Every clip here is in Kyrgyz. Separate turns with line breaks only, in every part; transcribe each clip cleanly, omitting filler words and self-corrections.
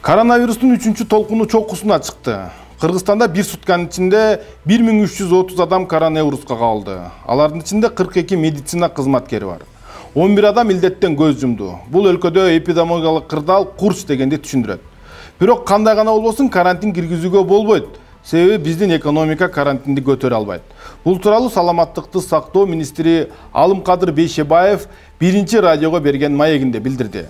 Коронавирустун 3-чү толкуну чокусуна чыкты. Кыргызстанда bir сутканын ичинде 1330 адам коронавируска кабылды. Алардын ичинде 42 медицина кызматкери бар. 11 адам илдеттен көз жумду. Бул өлкөдө эпидемиологиялык кырдаал курч дегенди түшүндүрөт. Бирок кандай гана болбосун карантин киргизүүгө болбойт. Себеби биздин экономика карантинди көтөрө албайт. Бул тууралуу саламаттыкты сактоо министри Алымкадыр Бейшебаев биринчи радиого берген маегинде билдирди.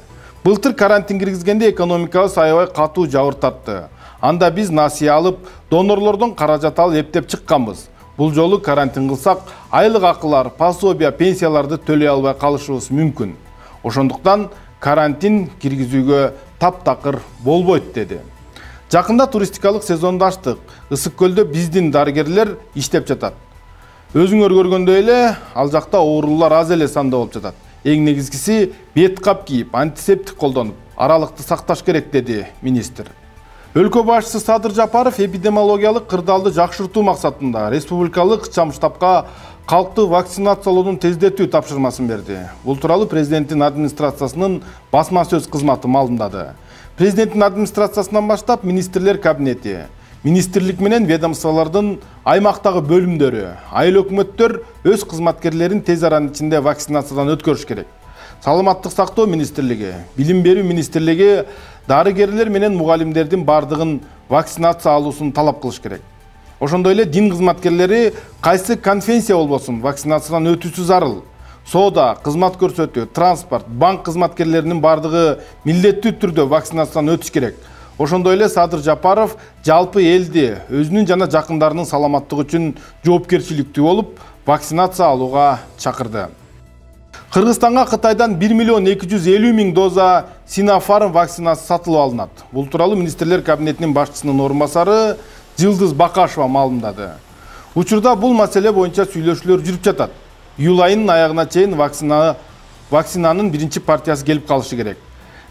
Былтыр карантин киргизгенде экономикабыз аябай катуу жабыр тартты. Анда биз насыя алып, донорлордон каражат алып эптеп чыкканбыз. Бул жолу карантин кылсак, айлык акылар, пособия, пенсияларды төлөй албай калышыбыз мүмкүн. Ошондуктан карантин киргизүүгө таптакыр болбойт деди. Жакында туристикалык сезонду ачтык. Ысык көлдө биздин дарыгерлер иштеп жатат. Өзүңөр көргөндөй эле, ал жакта оорулар аз эле санда болуп жатат. Эң негизгиси бет кап кийип, антисептик колдонуп, аралыкты сакташ керек деди министр. Өлкө башчысы Садыр Жапаров эпидемиологиялык кырдаалды жакшыртуу максатында республикалык чам штабка калкты вакцинациялоодун тездетүү тапшырмасын берди. Бул тууралуу президенттин администрациясынын басма сөз кызматы маалымдады. Президенттин администрациясынан баштап министрлер кабинети, министрлик менен ведомстволордун аймактагы бөлүмдөрү, айыл өкмөттөр өз кызматкерлерин тез аранын ичинде вакцинациядан өткөрүш керек. Саламаттык сактоо министрлиги, билим берүү министрлиги дарыгерлер менен мугалимдердин бардыгын вакцинация алуусун талап кылыш керек. Ошондой эле дин кызматкерлери кайсы конфессия болбосун вакцинациядан өтүүсү зарыл. Соода, кызмат көрсөтүү, транспорт, банк кызматкерлеринин бардыгы милдеттүү түрдө вакцинациядан өтүш керек. Ошондой эле Садыр Жапаров жалпы элди өзүнүн жана жакындарынын саламаттыгы үчүн жоопкерчиликтүү болуп, вакцинация алууга чакырды. Кыргызстанга Кытайдан 1.250.000 доза Sinopharm вакцинасы сатылып алынат. Бул тууралуу министрлер кабинетинин башчысынын орун басары Жылдыз Бакашева маалымдады. Учурда бул маселе боюнча сүйлөшүүлөр жүрүп жатат. Июль айынын аягына чейин вакцинанын биринчи партиясы келип калышы керек.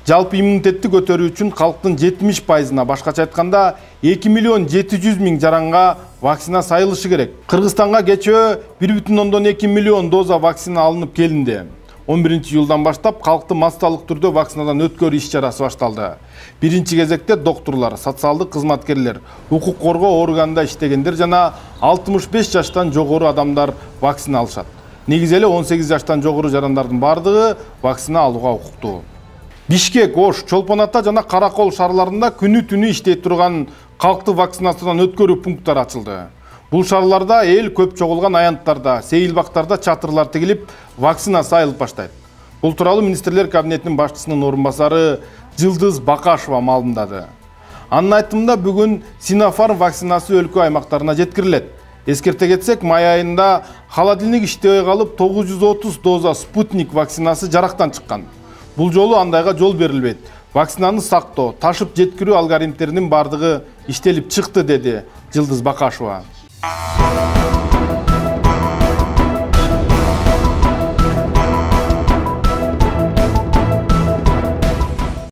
Жалпы иммунитетти көтөрүү үчүн калктын 70%-на, башкача айтканда 2.700.000 жаранга вакцина сайылышы керек. Кыргызстанга кечөө 1.2 миллион доза вакцина алынып келинди. 11-июлдан баштап калкты массалык түрдө вакцинадан өткөрүү иш-чарасы башталды. Биринчи кезекте доктурлар, социалдык кызматкерлер, укук коргоо органында иштегендер жана 65 жаштан жогору адамдар вакцина алышат. Негизи эле 18 жаштан жогору жарандардын бардыгы вакцина алууга укуктуу. Бишкек, Ош, Чолпон Ата жана Каракол шаарларында күнү-түнү иштей турган калкты вакцинациядан өткөрүү пункттары ачылды. Бул шаарларда эл көп чогулган аянттарда, сейилбактарда чатырлар тигилип, вакцина сайылып баштайт. Бул тууралуу министрлер кабинетинин башчысынын орун басары Жылдыз Бакашева маалымдады. Анын айтымында бүгүн Sinopharm вакцинасы өлкө аймактарына жеткирилет. Эскерте кетсек, май айында холодильник иштебей калып 930 доза Спутник вакцинасы жарактан чыккан. Бул жолу андайга жол берилбейт. Вакцинаны сактоо, ташып жеткирүү алгоритмдеринин бардыгы иштелип чыкты, деди Жылдыз Бакашева.